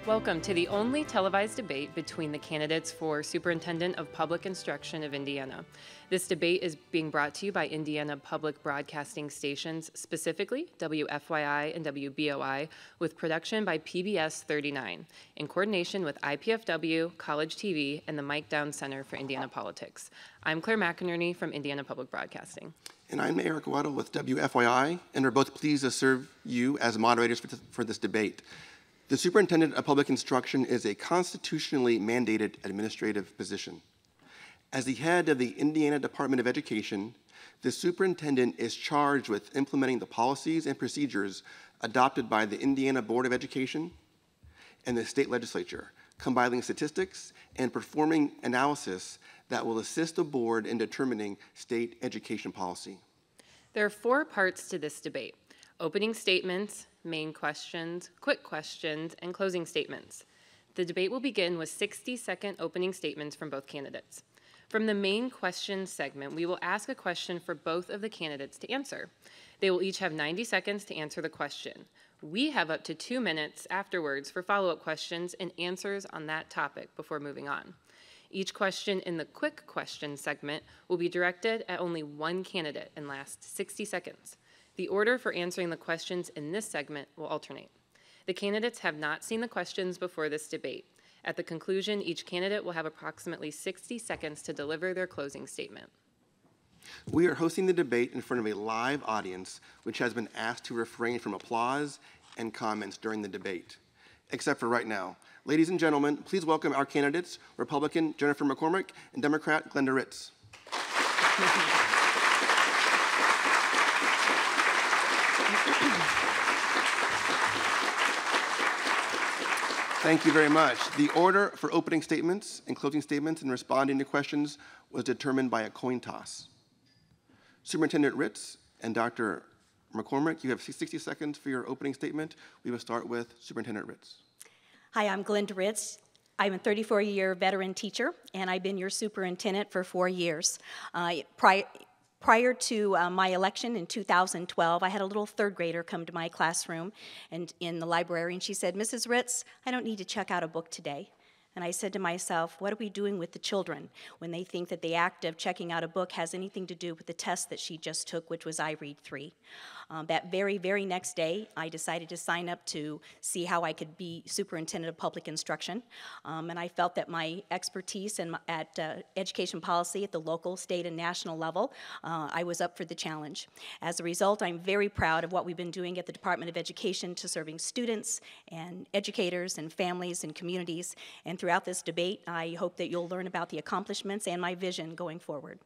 Welcome to the only televised debate between the candidates for Superintendent of Public Instruction of Indiana. This debate is being brought to you by Indiana Public Broadcasting Stations, specifically WFYI and WBOI, with production by PBS 39, in coordination with IPFW, College TV, and the Mike Downs Center for Indiana Politics. I'm Claire McInerney from Indiana Public Broadcasting. And I'm Eric Waddle with WFYI, and we're both pleased to serve you as moderators for this debate. The Superintendent of Public Instruction is a constitutionally mandated administrative position. As the head of the Indiana Department of Education, the superintendent is charged with implementing the policies and procedures adopted by the Indiana Board of Education and the state legislature, compiling statistics and performing analysis that will assist the board in determining state education policy. There are 4 parts to this debate: opening statements, main questions, quick questions, and closing statements. The debate will begin with 60-second opening statements from both candidates. From the main question segment, we will ask a question for both of the candidates to answer. They will each have 90 seconds to answer the question. We have up to 2 minutes afterwards for follow-up questions and answers on that topic before moving on. Each question in the quick question segment will be directed at only one candidate and last 60 seconds. The order for answering the questions in this segment will alternate. The candidates have not seen the questions before this debate. At the conclusion, each candidate will have approximately 60 seconds to deliver their closing statement. We are hosting the debate in front of a live audience, which has been asked to refrain from applause and comments during the debate, except for right now. Ladies and gentlemen, please welcome our candidates, Republican Jennifer McCormick and Democrat Glenda Ritz. Thank you very much. The order for opening statements and closing statements and responding to questions was determined by a coin toss. Superintendent Ritz and Dr. McCormick, you have 60 seconds for your opening statement. We will start with Superintendent Ritz. Hi, I'm Glenda Ritz. I'm a 34-year veteran teacher, and I've been your superintendent for 4 years. Prior to my election in 2012, I had a little 3rd grader come to my classroom and in the library, and she said, "Mrs. Ritz, I don't need to check out a book today." And I said to myself, what are we doing with the children when they think that the act of checking out a book has anything to do with the test that she just took, which was I Read 3. That very next day, I decided to sign up to see how I could be Superintendent of Public Instruction. And I felt that my expertise at education policy at the local, state, and national level, I was up for the challenge. As a result, I'm very proud of what we've been doing at the Department of Education to serving students and educators and families and communities. And throughout this debate, I hope that you'll learn about the accomplishments and my vision going forward.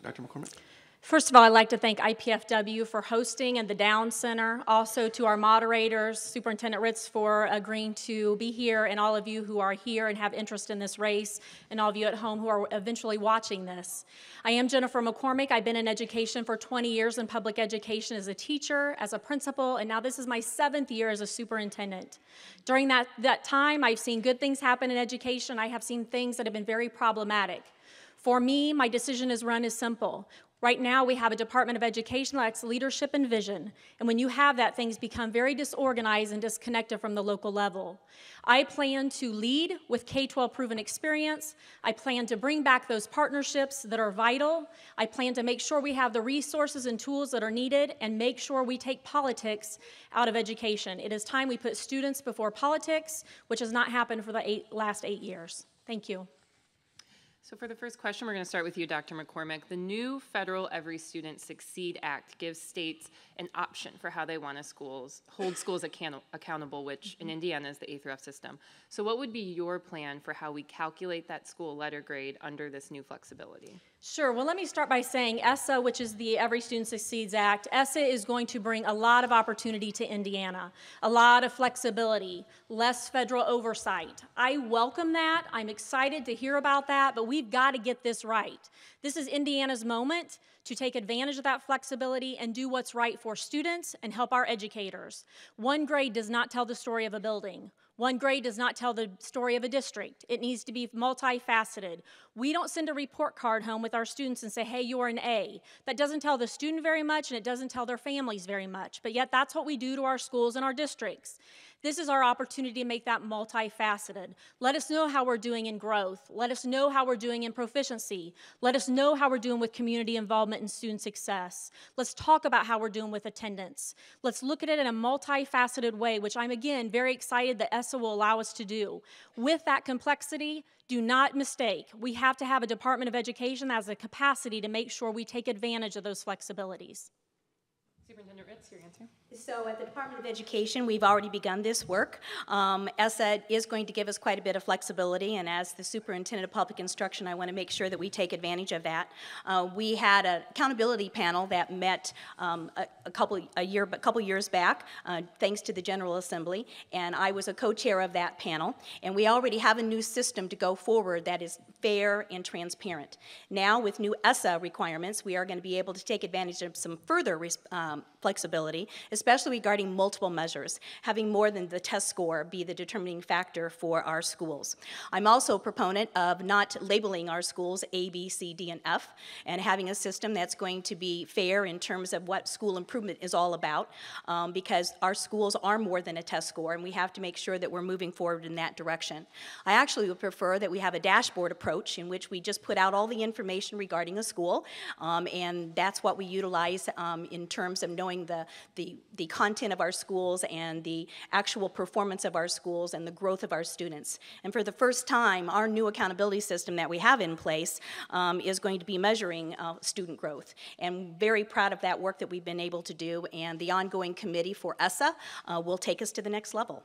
Dr. McCormick. First of all, I'd like to thank IPFW for hosting and the Downs Center. Also to our moderators, Superintendent Ritz for agreeing to be here, and all of you who are here and have interest in this race, and all of you at home who are eventually watching this. I am Jennifer McCormick. I've been in education for 20 years in public education as a teacher, as a principal, and now this is my 7th year as a superintendent. During that time, I've seen good things happen in education. I have seen things that have been very problematic. For me, my decision is simple. Right now, we have a Department of Education that lacks leadership and vision. And when you have that, things become very disorganized and disconnected from the local level. I plan to lead with K-12 proven experience. I plan to bring back those partnerships that are vital. I plan to make sure we have the resources and tools that are needed and make sure we take politics out of education. It is time we put students before politics, which has not happened for the last 8 years. Thank you. So for the first question, we're going to start with you, Dr. McCormick. The new federal Every Student Succeed Act gives states an option for how they want to hold schools accountable, which in Indiana is the A through F system. So what would be your plan for how we calculate that school letter grade under this new flexibility? Sure. Well, let me start by saying ESSA, which is the Every Student Succeeds Act, ESSA is going to bring a lot of opportunity to Indiana, a lot of flexibility, less federal oversight. I welcome that. I'm excited to hear about that, but we've got to get this right. This is Indiana's moment to take advantage of that flexibility and do what's right for students and help our educators. One grade does not tell the story of a building. One grade does not tell the story of a district. It needs to be multifaceted. We don't send a report card home with our students and say, hey, you're an A. That doesn't tell the student very much, and it doesn't tell their families very much, but yet that's what we do to our schools and our districts. This is our opportunity to make that multifaceted. Let us know how we're doing in growth. Let us know how we're doing in proficiency. Let us know how we're doing with community involvement and student success. Let's talk about how we're doing with attendance. Let's look at it in a multifaceted way, which I'm, again, very excited that ESSA will allow us to do. With that complexity, do not mistake. We have to have a Department of Education that has the capacity to make sure we take advantage of those flexibilities. Superintendent Ritz, your answer. So at the Department of Education, we've already begun this work. ESSA is going to give us quite a bit of flexibility, and as the Superintendent of Public Instruction, I want to make sure that we take advantage of that. We had an accountability panel that met a couple years back, thanks to the General Assembly, and I was a co-chair of that panel, and we already have a new system to go forward that is fair and transparent. Now, with new ESSA requirements, we are going to be able to take advantage of some further flexibility, especially regarding multiple measures, having more than the test score be the determining factor for our schools. I'm also a proponent of not labeling our schools A, B, C, D, and F, and having a system that's going to be fair in terms of what school improvement is all about, because our schools are more than a test score, and we have to make sure that we're moving forward in that direction. I actually would prefer that we have a dashboard approach in which we just put out all the information regarding a school, and that's what we utilize in terms of knowing the content of our schools and the actual performance of our schools and the growth of our students. And for the first time, our new accountability system that we have in place is going to be measuring student growth. And very proud of that work that we've been able to do, and the ongoing committee for ESSA will take us to the next level.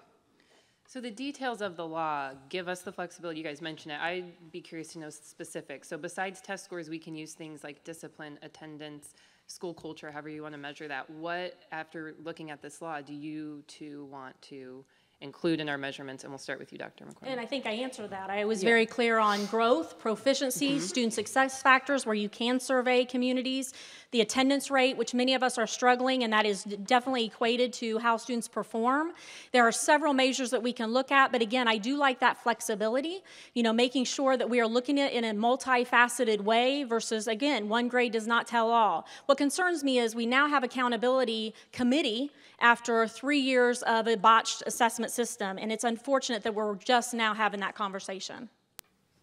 So the details of the law give us the flexibility. You guys mentioned it. I'd be curious to know specifics. So besides test scores, we can use things like discipline, attendance, school culture, however you want to measure that. What, after looking at this law, do you two want to include in our measurements? And we'll start with you, Dr. McCormick. And I think I answered that. I was very clear on growth, proficiency, student success factors where you can survey communities, the attendance rate, which many of us are struggling, and that is definitely equated to how students perform. There are several measures that we can look at, but again, I do like that flexibility, you know, making sure that we are looking at it in a multifaceted way versus, again, one grade does not tell all. What concerns me is we now have accountability committee after 3 years of a botched assessment system, and it's unfortunate that we're just now having that conversation.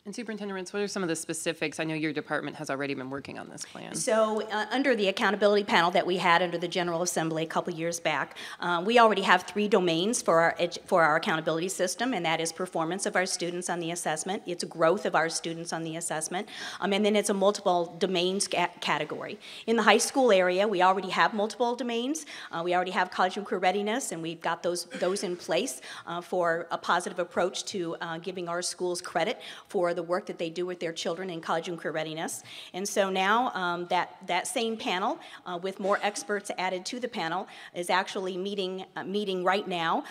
And Superintendent Ritz, what are some of the specifics? I know your department has already been working on this plan. So under the accountability panel that we had under the General Assembly a couple years back, we already have 3 domains for our accountability system, and that is performance of our students on the assessment, it's growth of our students on the assessment, and then it's a multiple domains category. In the high school area, we already have multiple domains. We already have college and career readiness, and we've got those in place for a positive approach to giving our schools credit for the work that they do with their children in college and career readiness. And so now that same panel, with more experts added to the panel, is actually meeting right now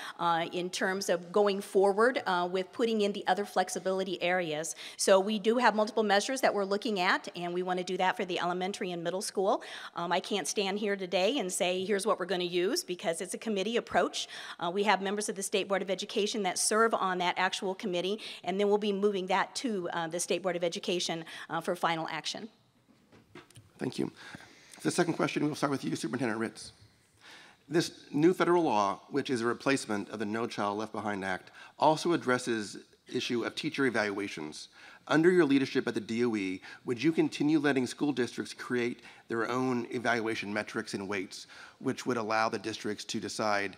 in terms of going forward with putting in the other flexibility areas. So we do have multiple measures that we're looking at, and we want to do that for the elementary and middle school. I can't stand here today and say, here's what we're going to use, because it's a committee approach. We have members of the State Board of Education that serve on that actual committee, and then we'll be moving that to the State Board of Education for final action. Thank you. For the second question, we'll start with you, Superintendent Ritz. This new federal law, which is a replacement of the No Child Left Behind Act, also addresses the issue of teacher evaluations. Under your leadership at the DOE, would you continue letting school districts create their own evaluation metrics and weights, which would allow the districts to decide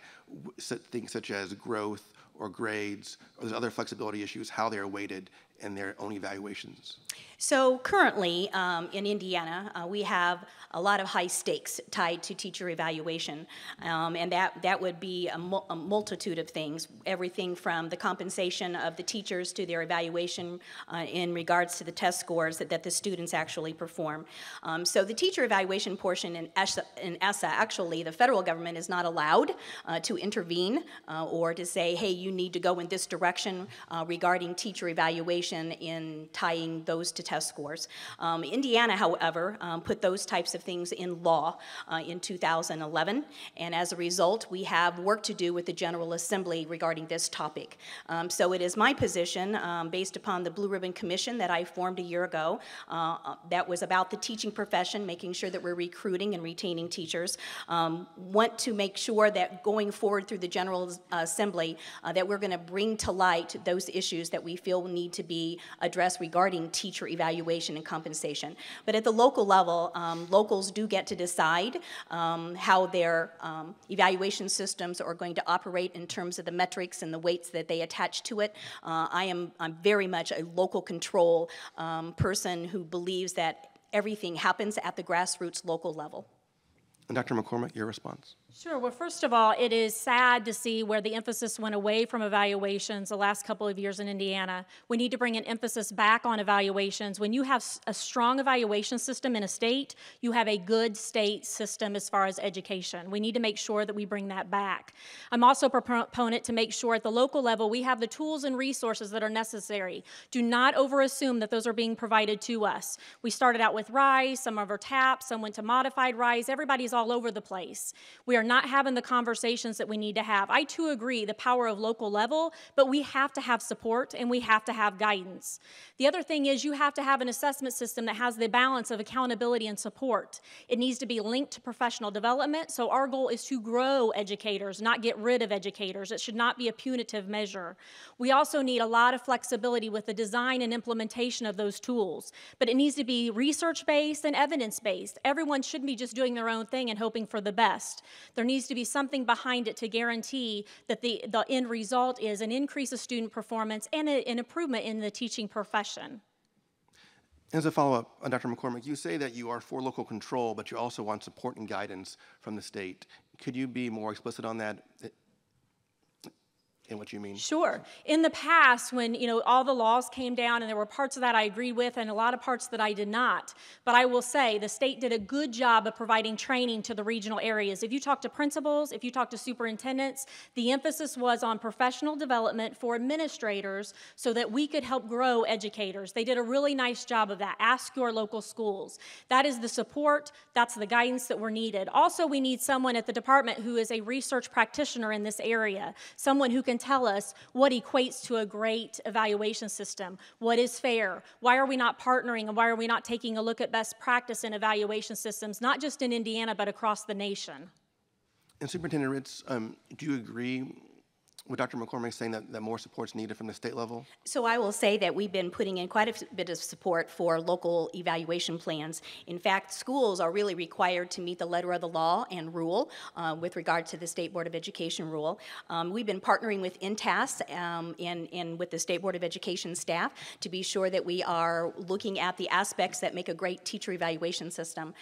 things such as growth or grades or those other flexibility issues, how they are weighted in their own evaluations? So currently in Indiana, we have a lot of high stakes tied to teacher evaluation, and that would be a multitude of things, everything from the compensation of the teachers to their evaluation in regards to the test scores that the students actually perform. So the teacher evaluation portion in ESSA, actually the federal government is not allowed to intervene or to say, hey, you need to go in this direction regarding teacher evaluation evaluation in tying those to test scores. Indiana, however, put those types of things in law in 2011, and as a result, we have work to do with the General Assembly regarding this topic. So it is my position, based upon the Blue Ribbon Commission that I formed a year ago, that was about the teaching profession, making sure that we're recruiting and retaining teachers, want to make sure that going forward through the General Assembly that we're going to bring to light those issues that we feel need to be addressed regarding teacher evaluation and compensation. But at the local level, locals do get to decide how their evaluation systems are going to operate in terms of the metrics and the weights that they attach to it. I'm very much a local control person who believes that everything happens at the grassroots local level. And Dr. McCormick, your response? Sure. Well, first of all, it is sad to see where the emphasis went away from evaluations the last couple of years in Indiana. We need to bring an emphasis back on evaluations. When you have a strong evaluation system in a state, you have a good state system as far as education. We need to make sure that we bring that back. I'm also a proponent to make sure at the local level we have the tools and resources that are necessary. Do not overassume that those are being provided to us. We started out with RISE, some of our TAPs, some went to modified RISE. Everybody's all over the place. We are not having the conversations that we need to have. I too agree the power of local level, but we have to have support and we have to have guidance. The other thing is you have to have an assessment system that has the balance of accountability and support. It needs to be linked to professional development, so our goal is to grow educators, not get rid of educators. It should not be a punitive measure. We also need a lot of flexibility with the design and implementation of those tools, but it needs to be research-based and evidence-based. Everyone shouldn't be just doing their own thing and hoping for the best. There needs to be something behind it to guarantee that the end result is an increase of student performance and an improvement in the teaching profession. As a follow-up, Dr. McCormick, you say that you are for local control, but you also want support and guidance from the state. Could you be more explicit on that? And what you mean? Sure. In the past, when all the laws came down, and there were parts of that I agreed with and a lot of parts that I did not, but I will say the state did a good job of providing training to the regional areas. If you talk to principals, if you talk to superintendents, the emphasis was on professional development for administrators so that we could help grow educators. They did a really nice job of that. Ask your local schools. That is the support, that's the guidance that we're needed. Also, we need someone at the department who is a research practitioner in this area, someone who can tell us what equates to a great evaluation system, what is fair, why are we not partnering, and why are we not taking a look at best practice in evaluation systems, not just in Indiana, but across the nation. And Superintendent Ritz, do you agree with Dr. McCormick saying that more support is needed from the state level? So I will say that we've been putting in quite a bit of support for local evaluation plans. In fact, schools are really required to meet the letter of the law and rule with regard to the State Board of Education rule. We've been partnering with INTAS and with the State Board of Education staff to be sure that we are looking at the aspects that make a great teacher evaluation system.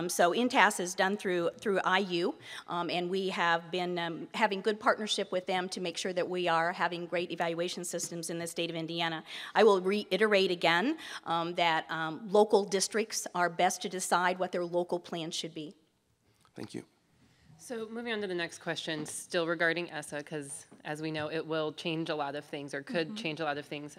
So INTAS is done through IU, and we have been having good partnership with them to make sure that we are having great evaluation systems in the state of Indiana. I will reiterate again that local districts are best to decide what their local plans should be. Thank you. So moving on to the next question, still regarding ESSA, because as we know, it will change a lot of things or could change a lot of things.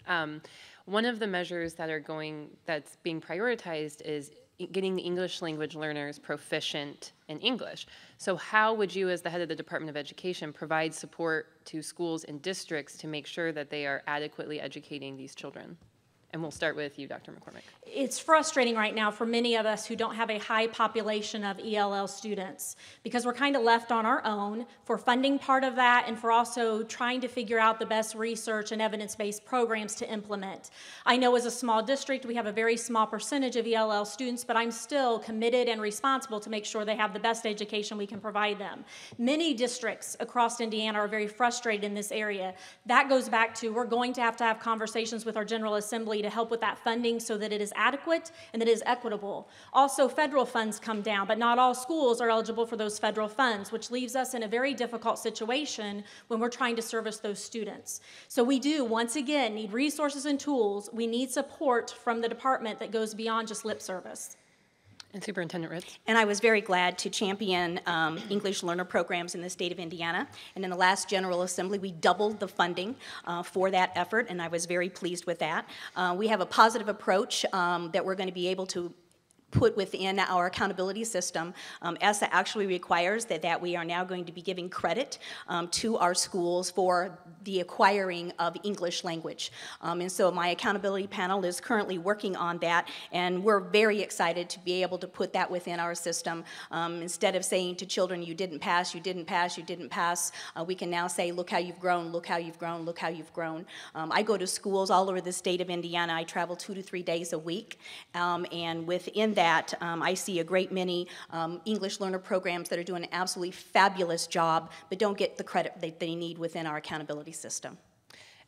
One of the measures that's being prioritized is getting the English language learners proficient in English. So how would you, as the head of the Department of Education, provide support to schools and districts to make sure that they are adequately educating these children? And we'll start with you, Dr. McCormick. It's frustrating right now for many of us who don't have a high population of ELL students because we're kind of left on our own for funding part of that and for also trying to figure out the best research and evidence-based programs to implement. I know as a small district we have a very small percentage of ELL students, but I'm still committed and responsible to make sure they have the best education we can provide them. Many districts across Indiana are very frustrated in this area. That goes back to we're going to have conversations with our General Assembly to help with that funding so that it is adequate and that it is equitable. Also, federal funds come down, but not all schools are eligible for those federal funds, which leaves us in a very difficult situation when we're trying to service those students. So we do, once again, need resources and tools. We need support from the department that goes beyond just lip service. And Superintendent Ritz? And I was very glad to champion English learner programs in the state of Indiana. And in the last General Assembly, we doubled the funding for that effort, and I was very pleased with that. We have a positive approach that we're going to be able to put within our accountability system. ESSA actually requires that we are now going to be giving credit to our schools for the acquiring of English language. And so my accountability panel is currently working on that, and we're very excited to be able to put that within our system. Instead of saying to children, you didn't pass, you didn't pass, you didn't pass, we can now say, look how you've grown, look how you've grown, look how you've grown. I go to schools all over the state of Indiana. I travel 2 to 3 days a week, and within that, I see a great many English learner programs that are doing an absolutely fabulous job, but don't get the credit that they need within our accountability system.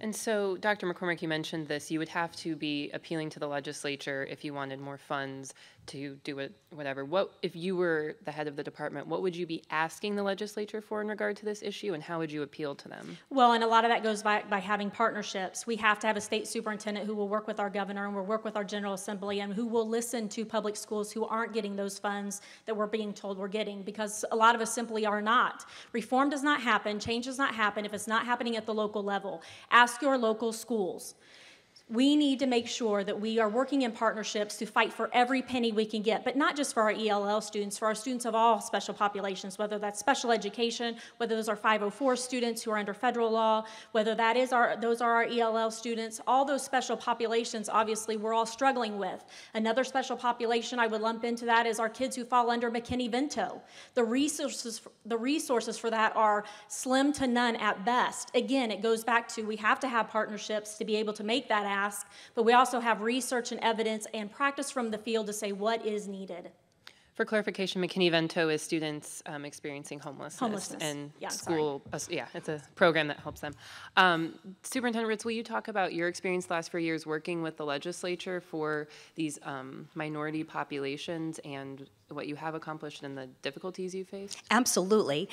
And so, Dr. McCormick, you mentioned this. You would have to be appealing to the legislature if you wanted more funds to do it, whatever. What, if you were the head of the department, what would you be asking the legislature for in regard to this issue, and how would you appeal to them? Well, and a lot of that goes by having partnerships. We have to have a state superintendent who will work with our governor and will work with our General Assembly and who will listen to public schools who aren't getting those funds that we're being told we're getting, because a lot of us simply are not. Reform does not happen, change does not happen if it's not happening at the local level. Ask your local schools. We need to make sure that we are working in partnerships to fight for every penny we can get, but not just for our ELL students, for our students of all special populations, whether that's special education, whether those are 504 students who are under federal law, whether that is those are our ELL students. All those special populations, obviously, we're all struggling with. Another special population I would lump into that is our kids who fall under McKinney-Vento. The resources for that are slim to none at best. Again, it goes back to we have to have partnerships to be able to make that ask, but we also have research and evidence and practice from the field to say what is needed. For clarification, McKinney-Vento is students experiencing homelessness and yeah, school. Yeah, it's a program that helps them. Superintendent Ritz, will you talk about your experience the last 4 years working with the legislature for these minority populations and what you have accomplished and the difficulties you faced? Absolutely.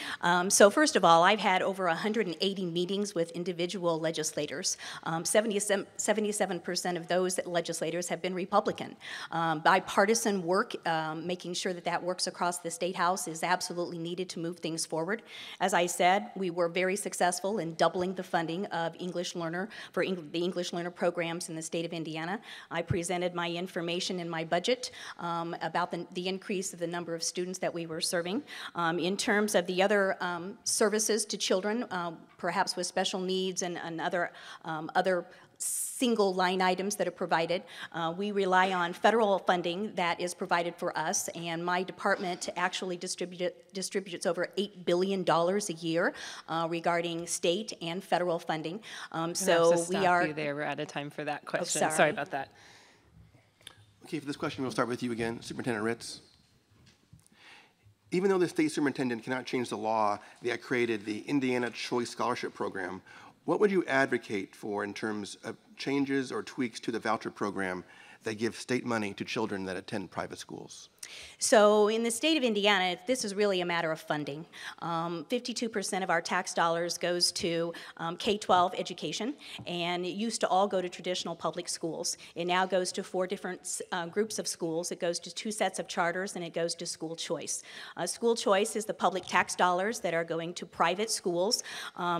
So first of all, I've had over 180 meetings with individual legislators. 77% of those legislators have been Republican. Bipartisan work, making sure that works across the State House is absolutely needed to move things forward. As I said, we were very successful in doubling the funding of English learner for the English learner programs in the state of Indiana. I presented my information in my budget about the increase of the number of students that we were serving. In terms of the other services to children, perhaps with special needs and other single line items that are provided. We rely on federal funding that is provided for us, and my department actually distributes over $8 billion a year regarding state and federal funding. So we are. You there. We're out of time for that question. Sorry about that. Okay, for this question, we'll start with you again, Superintendent Ritz. Even though the state superintendent cannot change the law that created the Indiana Choice Scholarship Program, what would you advocate for in terms of changes or tweaks to the voucher program that give state money to children that attend private schools? So in the state of Indiana, this is really a matter of funding. 52% of our tax dollars goes to K-12 education, and it used to all go to traditional public schools. It now goes to 4 different groups of schools. It goes to 2 sets of charters, and it goes to school choice. School choice is the public tax dollars that are going to private schools.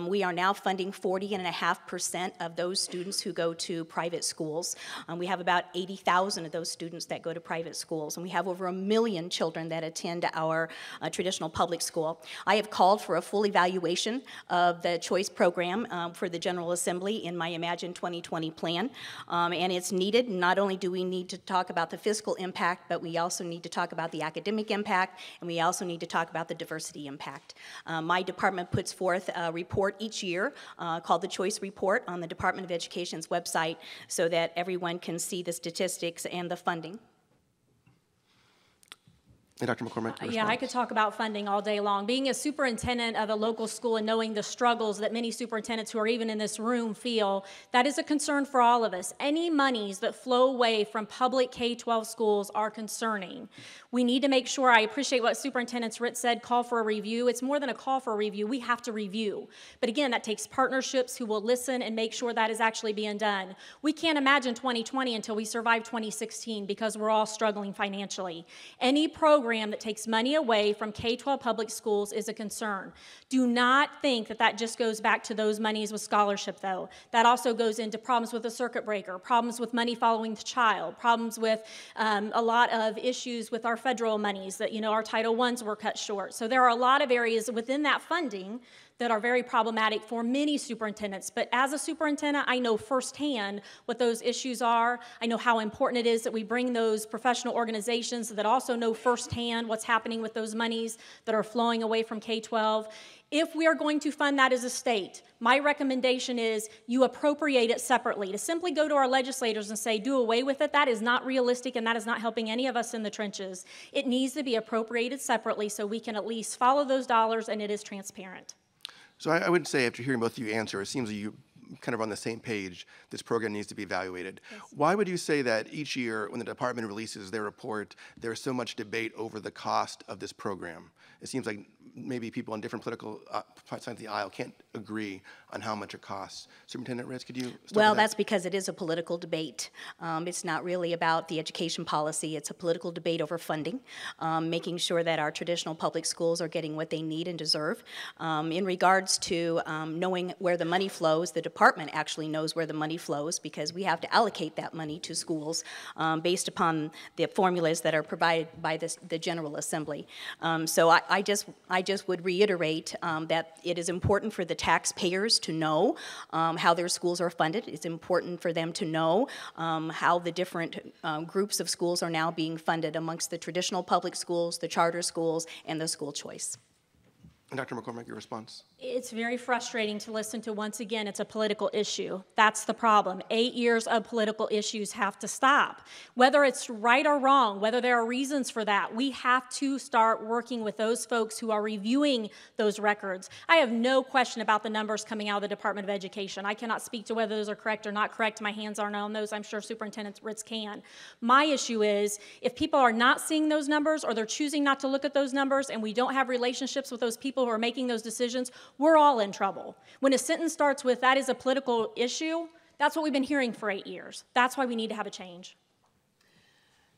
We are now funding 40.5% of those students who go to private schools. We have about 80,000 of those students that go to private schools, and we have over 1 million children that attend our traditional public school. I have called for a full evaluation of the choice program for the General Assembly in my Imagine 2020 plan, and it's needed. Not only do we need to talk about the fiscal impact, but we also need to talk about the academic impact, and we also need to talk about the diversity impact. My department puts forth a report each year called the Choice Report on the Department of Education's website so that everyone can see the statistics and the funding. And Dr. McCormick, your Yeah, I response? could talk about funding all day long. Being a superintendent of a local school and knowing the struggles that many superintendents who are even in this room feel, that is a concern for all of us. Any monies that flow away from public K-12 schools are concerning. We need to make sure, I appreciate what Superintendent Ritz said, call for a review. It's more than a call for a review. We have to review. But again, that takes partnerships who will listen and make sure that is actually being done. We can't imagine 2020 until we survive 2016 because we're all struggling financially. Any program that takes money away from K-12 public schools is a concern. Do not think that that just goes back to those monies with scholarship, though. That also goes into problems with the circuit breaker, problems with money following the child, problems with a lot of issues with our federal monies that, our Title I's were cut short. So there are a lot of areas within that funding that are very problematic for many superintendents. But as a superintendent, I know firsthand what those issues are. I know how important it is that we bring those professional organizations that also know firsthand what's happening with those monies that are flowing away from K-12. If we are going to fund that as a state, my recommendation is you appropriate it separately. To simply go to our legislators and say, do away with it, that is not realistic and that is not helping any of us in the trenches. It needs to be appropriated separately so we can at least follow those dollars and it is transparent. So I would say, after hearing both of you answer, it seems like you kind of on the same page. This program needs to be evaluated. Yes. Why would you say that each year when the department releases their report, there's so much debate over the cost of this program? It seems like maybe people on different political sides of the aisle can't agree on how much it costs. Superintendent Ritz, could you start Well, with that? that's because it is a political debate. It's not really about the education policy. It's a political debate over funding, making sure that our traditional public schools are getting what they need and deserve. In regards to knowing where the money flows, the department actually knows where the money flows because we have to allocate that money to schools based upon the formulas that are provided by the General Assembly. So I just would reiterate that it is important for the taxpayers to know how their schools are funded. It's important for them to know how the different groups of schools are now being funded amongst the traditional public schools, the charter schools, and the school choice. And Dr. McCormick, your response? It's very frustrating to listen to, once again, it's a political issue. That's the problem. 8 years of political issues have to stop. Whether it's right or wrong, whether there are reasons for that, we have to start working with those folks who are reviewing those records. I have no question about the numbers coming out of the Department of Education. I cannot speak to whether those are correct or not correct. My hands aren't on those. I'm sure Superintendent Ritz can. My issue is if people are not seeing those numbers or they're choosing not to look at those numbers and we don't have relationships with those people who are making those decisions, we're all in trouble. When a sentence starts with, that is a political issue, that's what we've been hearing for 8 years. That's why we need to have a change.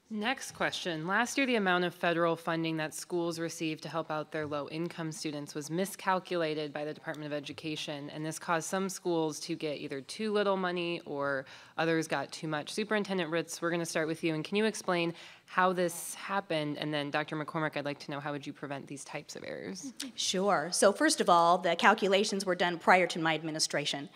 Next question. Last year, the amount of federal funding that schools received to help out their low-income students was miscalculated by the Department of Education, and this caused some schools to get either too little money or others got too much. Superintendent Ritz, we're going to start with you, and can you explain how this happened? And then Dr. McCormick, I'd like to know how would you prevent these types of errors? Sure. So first of all, the calculations were done prior to my administration.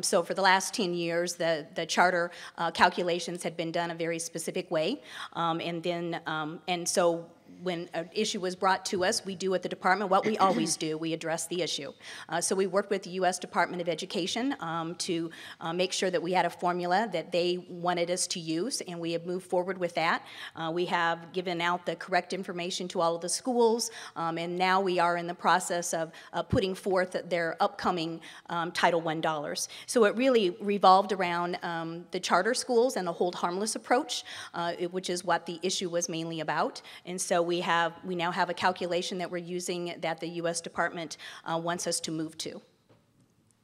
So for the last 10 years, the charter calculations had been done a very specific way. And so when an issue was brought to us, we do at the department what we always do. We address the issue. So we worked with the U.S. Department of Education to make sure that we had a formula that they wanted us to use, and we have moved forward with that. We have given out the correct information to all of the schools, and now we are in the process of putting forth their upcoming Title I dollars. So it really revolved around the charter schools and the hold harmless approach, which is what the issue was mainly about. And so we now have a calculation that we're using that the U.S. Department wants us to move to.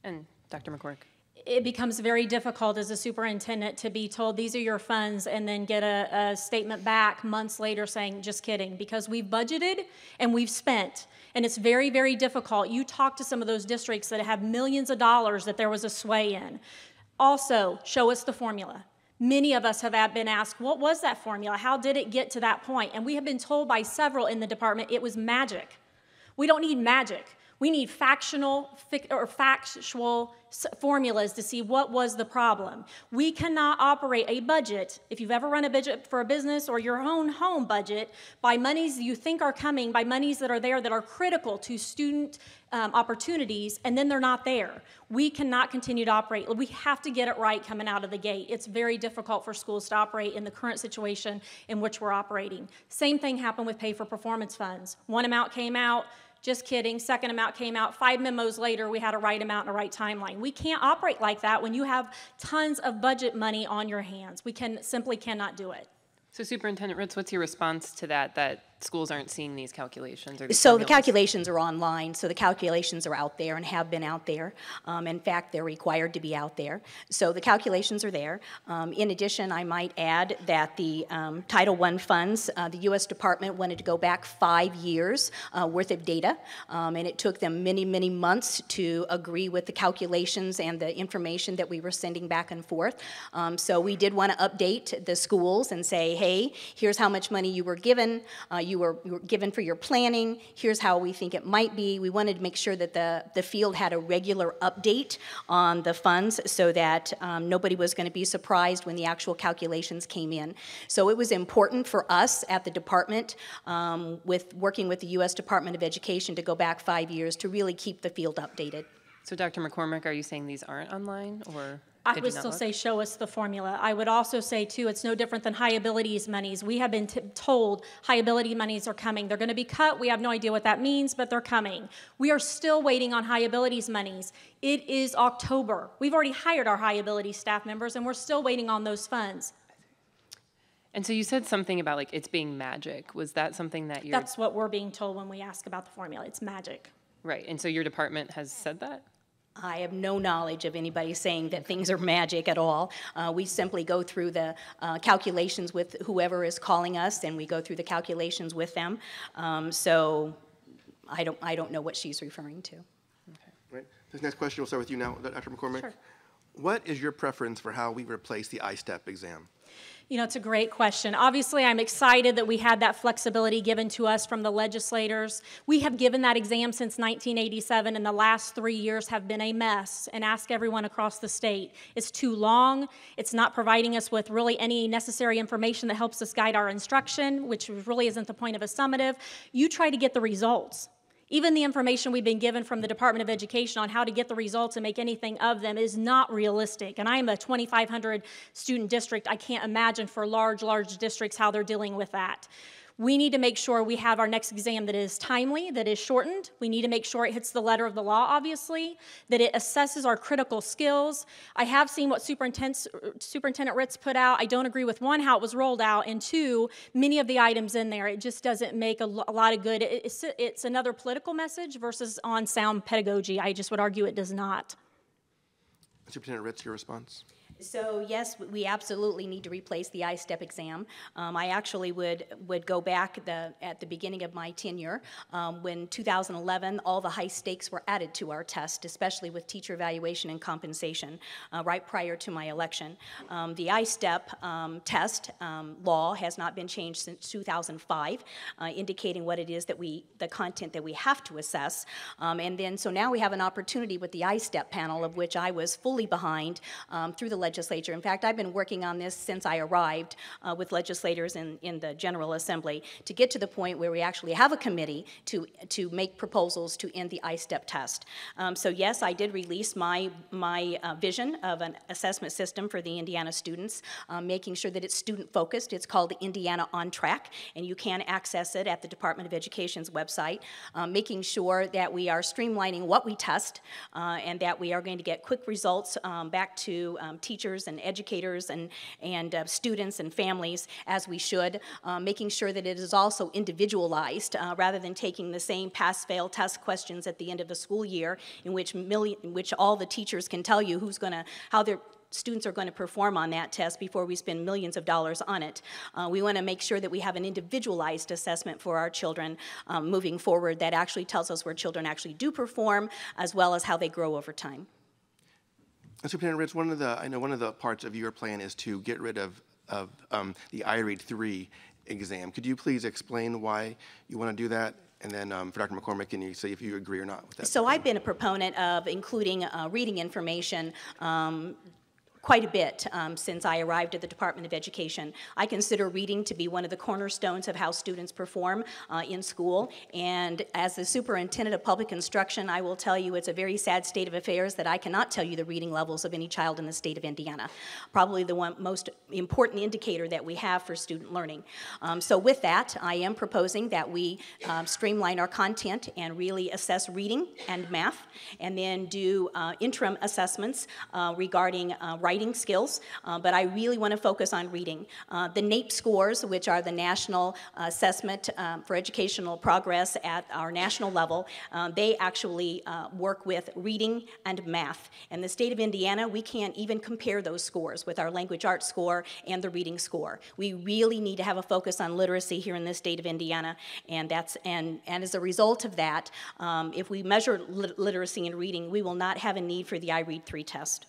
And Dr. McCormick. It becomes very difficult as a superintendent to be told these are your funds and then get a statement back months later saying, just kidding, because we've budgeted and we've spent. And it's very, very difficult. You talk to some of those districts that have millions of dollars that there was a sway in. Also, show us the formula. Many of us have been asked, what was that formula? How did it get to that point? And we have been told by several in the department it was magic. We don't need magic. We need factual formulas to see what was the problem. We cannot operate a budget, if you've ever run a budget for a business or your own home budget, by monies you think are coming, by monies that are there that are critical to student opportunities, and then they're not there. We cannot continue to operate. We have to get it right coming out of the gate. It's very difficult for schools to operate in the current situation in which we're operating. Same thing happened with pay for performance funds. One amount came out, just kidding, second amount came out, 5 memos later, we had a right amount and a right timeline. We can't operate like that when you have tons of budget money on your hands. We simply cannot do it. So Superintendent Ritz, what's your response to that schools aren't seeing these calculations? Or these So formulas? the calculations are online, so the calculations are out there and have been out there. In fact, they're required to be out there. So the calculations are there. In addition, I might add that the Title I funds, the U.S. Department wanted to go back 5 years worth of data, and it took them many, many months to agree with the calculations and the information that we were sending back and forth. So we did want to update the schools and say, hey, here's how much money you were given. You were given for your planning. Here's how we think it might be. We wanted to make sure that the field had a regular update on the funds so that nobody was going to be surprised when the actual calculations came in. So it was important for us at the department, working with the U.S. Department of Education, to go back 5 years to really keep the field updated. So Dr. McCormick, are you saying these aren't online, or? I would still say show us the formula. I would also say, too, it's no different than high abilities monies. We have been told high ability monies are coming. They're going to be cut. We have no idea what that means, but they're coming. We are still waiting on high abilities monies. It is October. We've already hired our high ability staff members, and we're still waiting on those funds. And so you said something about, like, it's being magic. Was that something that you're... That's what we're being told when we ask about the formula. It's magic. Right, and so your department has said that? I have no knowledge of anybody saying that things are magic at all. We simply go through the calculations with whoever is calling us, and we go through the calculations with them. So I don't know what she's referring to. Okay. Right. This next question will start with you now, Dr. McCormick. Sure. What is your preference for how we replace the ISTEP exam? You know, it's a great question. Obviously, I'm excited that we had that flexibility given to us from the legislators. We have given that exam since 1987, and the last 3 years have been a mess, and ask everyone across the state. It's too long. It's not providing us with really any necessary information that helps us guide our instruction, which really isn't the point of a summative. You try to get the results. Even the information we've been given from the Department of Education on how to get the results and make anything of them is not realistic. And I am a 2,500 student district. I can't imagine for large districts how they're dealing with that. We need to make sure we have our next exam that is timely, that is shortened. We need to make sure it hits the letter of the law, obviously, that it assesses our critical skills. I have seen what Superintendent Ritz put out. I don't agree with, one, how it was rolled out, and two, many of the items in there. It just doesn't make a lot of good. It's another political message versus on sound pedagogy. I just would argue it does not. Superintendent Ritz, your response? So yes, we absolutely need to replace the ISTEP exam. I actually would go back at the beginning of my tenure when 2011, all the high stakes were added to our test, especially with teacher evaluation and compensation, right prior to my election. The ISTEP test law has not been changed since 2005, indicating what it is that the content that we have to assess. So now we have an opportunity with the ISTEP panel, of which I was fully behind through the legislature. In fact, I've been working on this since I arrived with legislators in the General Assembly to get to the point where we actually have a committee to make proposals to end the ISTEP test. So yes, I did release my vision of an assessment system for the Indiana students, making sure that it's student-focused. It's called Indiana On Track, and you can access it at the Department of Education's website, making sure that we are streamlining what we test and that we are going to get quick results back to teachers and educators and students and families, as we should, making sure that it is also individualized rather than taking the same pass-fail test questions at the end of the school year in which all the teachers can tell you how their students are going to perform on that test before we spend millions of dollars on it. We want to make sure that we have an individualized assessment for our children moving forward that actually tells us where children actually do perform, as well as how they grow over time. Superintendent Ritz, I know one of the parts of your plan is to get rid of the IREAD 3 exam. Could you please explain why you want to do that And then for Dr. McCormick, can you say if you agree or not with that? So I've been a proponent of including reading information quite a bit since I arrived at the Department of Education. I consider reading to be one of the cornerstones of how students perform in school, and as the Superintendent of Public Instruction, I will tell you it's a very sad state of affairs that I cannot tell you the reading levels of any child in the state of Indiana. Probably the most important indicator that we have for student learning. So with that, I am proposing that we streamline our content and really assess reading and math, and then do interim assessments regarding writing skills, but I really want to focus on reading. The NAEP scores, which are the National Assessment for Educational Progress at our national level, they actually work with reading and math. In the state of Indiana, we can't even compare those scores with our language arts score and the reading score. We really need to have a focus on literacy here in the state of Indiana, and as a result of that, if we measure literacy and reading, we will not have a need for the iRead3 test.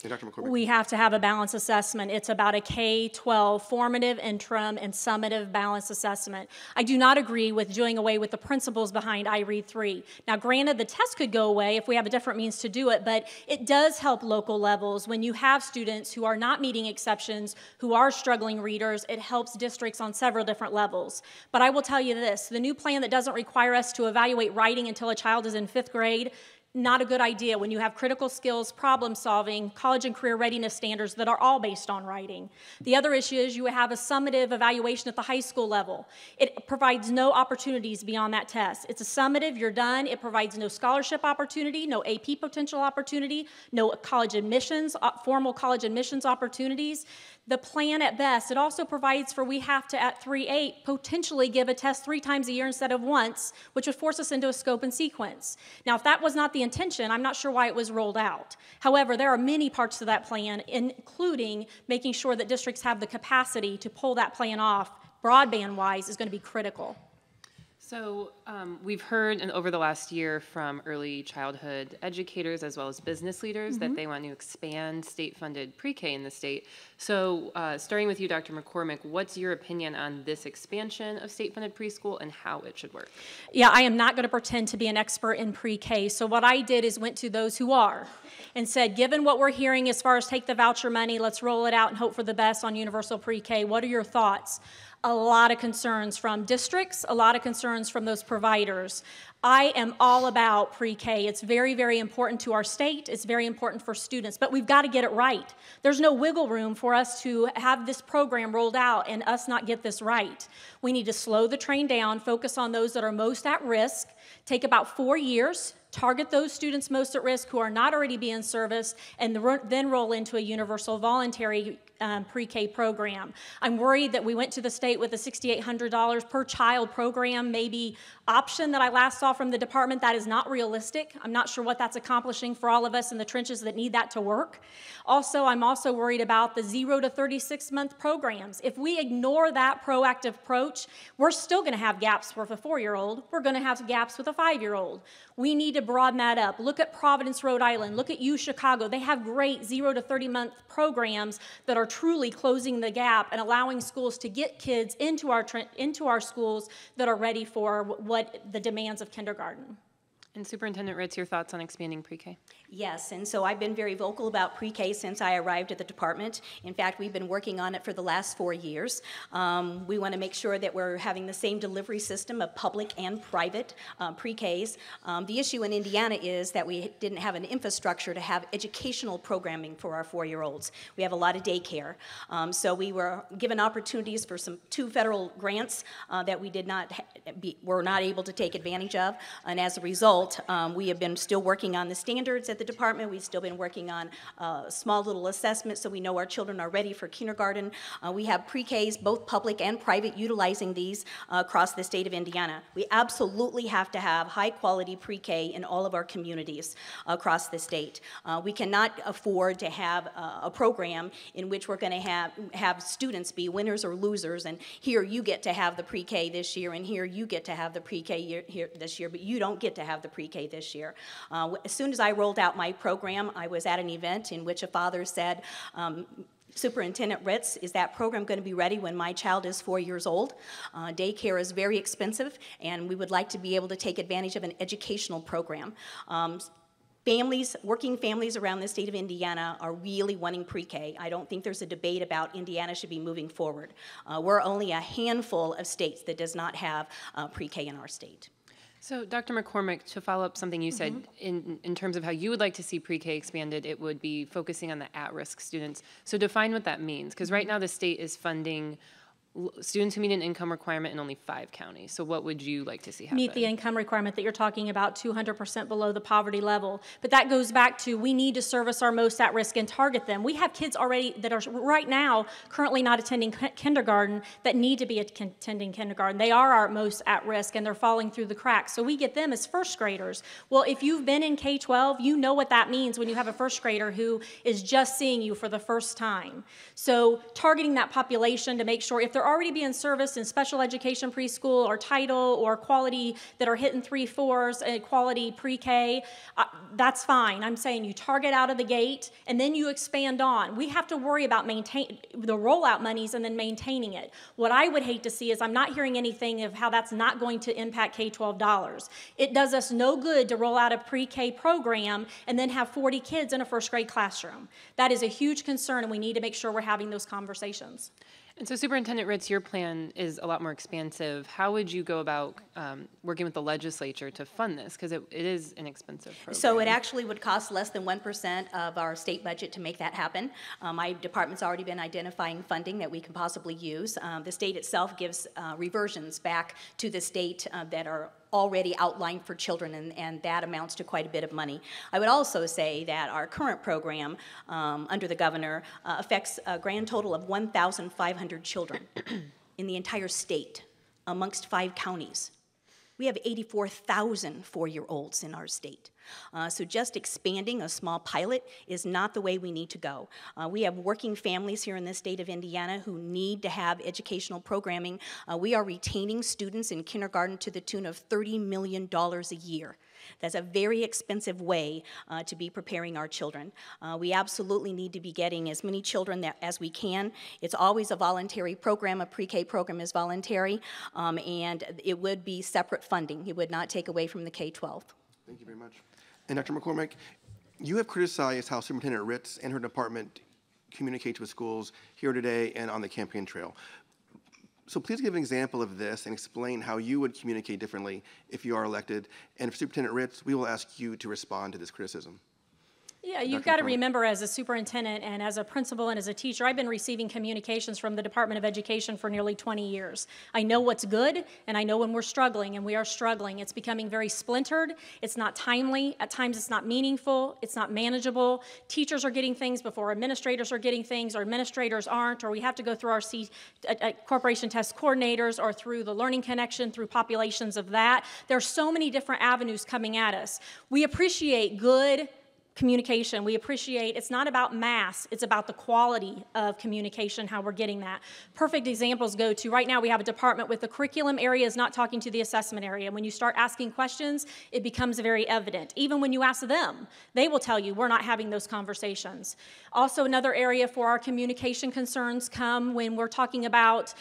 Hey, Dr. McCormick. We have to have a balanced assessment. It's about a K-12 formative, interim, and summative balanced assessment. I do not agree with doing away with the principles behind iRead3. Now, granted, the test could go away if we have a different means to do it, but it does help local levels. When you have students who are not meeting exceptions, who are struggling readers, it helps districts on several different levels. But I will tell you this, the new plan that doesn't require us to evaluate writing until a child is in 5th grade, not a good idea when you have critical skills, problem solving, college and career readiness standards that are all based on writing. The other issue is you have a summative evaluation at the high school level. It provides no opportunities beyond that test. It's a summative, you're done. It provides no scholarship opportunity, no AP potential opportunity, no college admissions, formal college admissions opportunities. The plan at best, it also provides for we have to, at 3.8, potentially give a test 3 times a year instead of once, which would force us into a scope and sequence. Now, if that was not the intention, I'm not sure why it was rolled out. However, there are many parts to that plan, including making sure that districts have the capacity to pull that plan off broadband-wise is going to be critical. So we've heard over the last year from early childhood educators as well as business leaders that they want to expand state-funded pre-K in the state. So starting with you, Dr. McCormick, what's your opinion on this expansion of state-funded preschool and how it should work? Yeah, I am not going to pretend to be an expert in pre-K. So what I did is went to those who are and said, given what we're hearing as far as take the voucher money, let's roll it out and hope for the best on universal pre-K. What are your thoughts? A lot of concerns from districts, a lot of concerns from those providers. I am all about pre-K. It's very, very important to our state. It's very important for students, but we've got to get it right. There's no wiggle room for us to have this program rolled out and us not get this right. We need to slow the train down, focus on those that are most at risk, take about 4 years, target those students most at risk who are not already being serviced, and then roll into a universal voluntary pre-K program. I'm worried that we went to the state with a $6,800 per child program, maybe option that I last saw from the department. That is not realistic. I'm not sure what that's accomplishing for all of us in the trenches that need that to work. Also, I'm also worried about the 0 to 36-month programs. If we ignore that proactive approach, we're still going to have gaps with a 4-year-old. We're going to have gaps with a 5-year-old. We need to broaden that up. Look at Providence, Rhode Island. Look at Chicago. They have great 0 to 30-month programs that are truly closing the gap and allowing schools to get kids into our schools that are ready for what the demands of kindergarten. And Superintendent Ritz, your thoughts on expanding pre-K? Yes, and so I've been very vocal about pre-K since I arrived at the department. In fact, we've been working on it for the last 4 years. We want to make sure that we're having the same delivery system of public and private pre-Ks. The issue in Indiana is that we didn't have an infrastructure to have educational programming for our 4-year-olds. We have a lot of daycare. So we were given opportunities for 2 federal grants that we were not able to take advantage of, and as a result, we have been still working on the standards at the department. We've still been working on small little assessments so we know our children are ready for kindergarten. We have pre-Ks, both public and private, utilizing these across the state of Indiana. We absolutely have to have high quality pre-K in all of our communities across the state. We cannot afford to have a program in which we're going to have students be winners or losers, and here you get to have the pre-K this year, and here you get to have the pre-K this year, but you don't get to have the pre-K this year. As soon as I rolled out my program, I was at an event in which a father said, Superintendent Ritz, is that program going to be ready when my child is 4 years old? Daycare is very expensive, and we would like to be able to take advantage of an educational program. Working families around the state of Indiana are really wanting pre-K. I don't think there's a debate about Indiana should be moving forward. We're only a handful of states that does not have pre-K in our state. So, Dr. McCormick, to follow up something you said, in terms of how you would like to see pre-K expanded, it would be focusing on the at-risk students. So define what that means, because right now the state is funding students who meet an income requirement in only 5 counties. So what would you like to see happen? Meet the income requirement that you're talking about, 200% below the poverty level. But that goes back to, we need to service our most at risk and target them. We have kids already that are right now currently not attending kindergarten that need to be attending kindergarten. They are our most at risk and they're falling through the cracks. So we get them as first graders. Well, if you've been in K-12, you know what that means when you have a first grader who is just seeing you for the first time. So targeting that population to make sure if they're already being serviced in special education preschool or title or quality that are hitting 3-4s and quality pre-K, that's fine. I'm saying you target out of the gate and then you expand on. We have to worry about the rollout monies and then maintaining it. What I would hate to see is I'm not hearing anything of how that's not going to impact K-12 dollars. It does us no good to roll out a pre-K program and then have 40 kids in a first grade classroom. That is a huge concern and we need to make sure we're having those conversations. And so, Superintendent Ritz, your plan is a lot more expansive. How would you go about working with the legislature to fund this? Because it is an expensive program. So it actually would cost less than 1% of our state budget to make that happen. My department's already been identifying funding that we can possibly use. The state itself gives reversions back to the state that are already outlined for children, and that amounts to quite a bit of money. I would also say that our current program under the governor affects a grand total of 1,500 children in the entire state amongst 5 counties. We have 84,000 4-year-olds in our state. So just expanding a small pilot is not the way we need to go. We have working families here in the state of Indiana who need to have educational programming. We are retaining students in kindergarten to the tune of $30 million a year. That's a very expensive way to be preparing our children. We absolutely need to be getting as many children as we can. It's always a voluntary program. A pre-K program is voluntary, and it would be separate funding. It would not take away from the K-12. Thank you very much. And Dr. McCormick, you have criticized how Superintendent Ritz and her department communicates with schools here today and on the campaign trail. So please give an example of this and explain how you would communicate differently if you are elected. And for Superintendent Ritz, we will ask you to respond to this criticism. Yeah, you've got to remember as a superintendent and as a principal and as a teacher, I've been receiving communications from the Department of Education for nearly 20 years. I know what's good, and I know when we're struggling, and we are struggling. It's becoming very splintered. It's not timely. At times it's not meaningful. It's not manageable. Teachers are getting things before administrators are getting things, or administrators aren't, or we have to go through our corporation test coordinators or through the Learning Connection, through populations of that. There are so many different avenues coming at us. We appreciate good communication. We appreciate, it's not about mass, it's about the quality of communication, how we're getting that. Perfect examples go to, right now we have a department with the curriculum area is not talking to the assessment area. When you start asking questions, it becomes very evident. Even when you ask them, they will tell you we're not having those conversations. Also, another area for our communication concerns come when we're talking about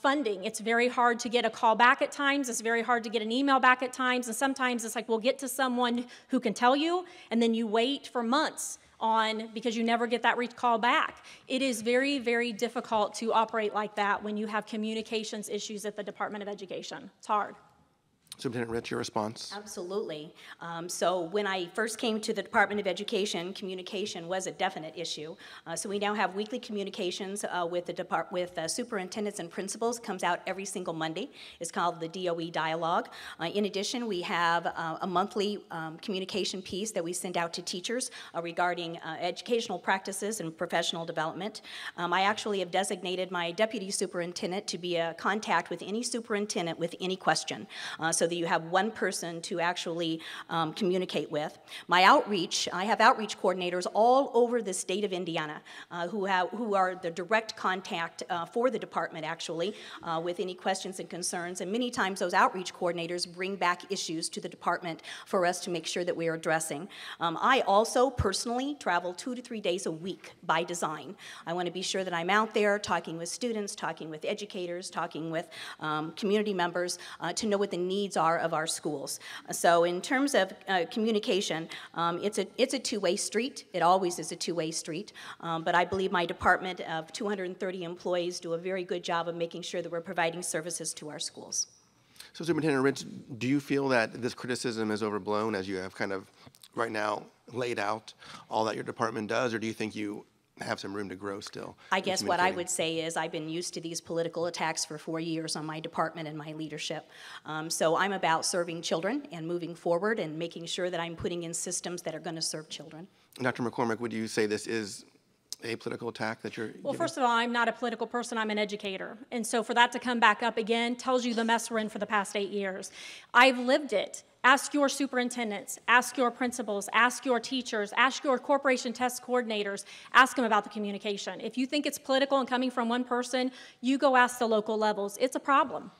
funding. It's very hard to get a call back at times, it's very hard to get an email back at times, and sometimes it's like we'll get to someone who can tell you, and then you wait for months because you never get that call back. It is very, very difficult to operate like that when you have communications issues at the Department of Education. It's hard. Superintendent Ritz, your response? Absolutely. So when I first came to the Department of Education, communication was a definite issue. So we now have weekly communications with superintendents and principals. It comes out every single Monday. It's called the DOE Dialogue. In addition, we have a monthly communication piece that we send out to teachers regarding educational practices and professional development. I actually have designated my deputy superintendent to be a contact with any superintendent with any question. So so that you have one person to actually communicate with. My outreach, I have outreach coordinators all over the state of Indiana who are the direct contact for the department, actually, with any questions and concerns. And many times those outreach coordinators bring back issues to the department for us to make sure that we are addressing. I also personally travel 2 to 3 days a week by design. I want to be sure that I'm out there talking with students, talking with educators, talking with community members to know what the needs are of our schools. So in terms of communication, it's a two-way street. It always is a two-way street. But I believe my department of 230 employees do a very good job of making sure that we're providing services to our schools. So Superintendent Ritz, do you feel that this criticism is overblown as you have kind of right now laid out all that your department does, or do you think you have some room to grow still? I guess what I would say is I've been used to these political attacks for 4 years on my department and my leadership. So I'm about serving children and moving forward and making sure that I'm putting in systems that are going to serve children. Dr. McCormick, would you say this is a political attack that you're Well, giving? first of all, I'm not a political person, I'm an educator. And so for that to come back up again tells you the mess we're in for the past 8 years. I've lived it. Ask your superintendents, ask your principals, ask your teachers, ask your corporation test coordinators, ask them about the communication. If you think it's political and coming from one person, you go ask the local levels. It's a problem.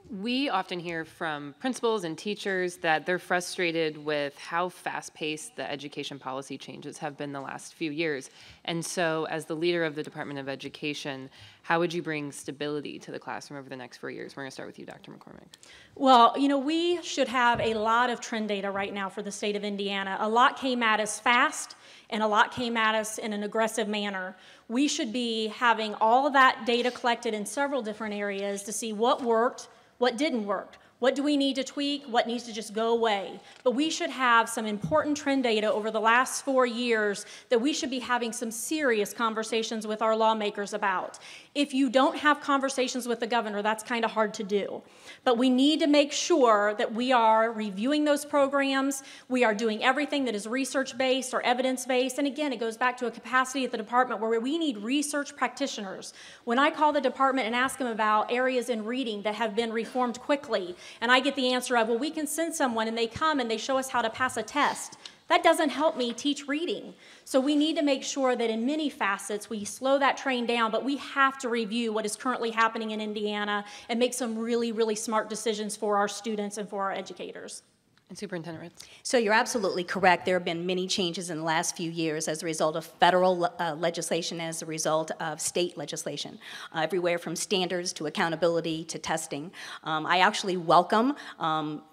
We often hear from principals and teachers that they're frustrated with how fast-paced the education policy changes have been the last few years. And so as the leader of the Department of Education, how would you bring stability to the classroom over the next 4 years? We're going to start with you, Dr. McCormick. Well, you know, we should have a lot of trend data right now for the state of Indiana. A lot came at us fast, and a lot came at us in an aggressive manner. We should be having all of that data collected in several different areas to see what worked, what didn't work. What do we need to tweak? What needs to just go away? But we should have some important trend data over the last 4 years that we should be having some serious conversations with our lawmakers about. If you don't have conversations with the governor, that's kind of hard to do. But we need to make sure that we are reviewing those programs. We are doing everything that is research-based or evidence-based. And again, it goes back to a capacity at the department where we need research practitioners. When I call the department and ask them about areas in reading that have been reformed quickly, and I get the answer of, well, we can send someone and they come and they show us how to pass a test. That doesn't help me teach reading. So we need to make sure that in many facets we slow that train down, but we have to review what is currently happening in Indiana and make some really, really smart decisions for our students and for our educators. And Superintendent Ritz. So you're absolutely correct. There have been many changes in the last few years as a result of federal legislation, as a result of state legislation, everywhere from standards to accountability to testing. I actually welcome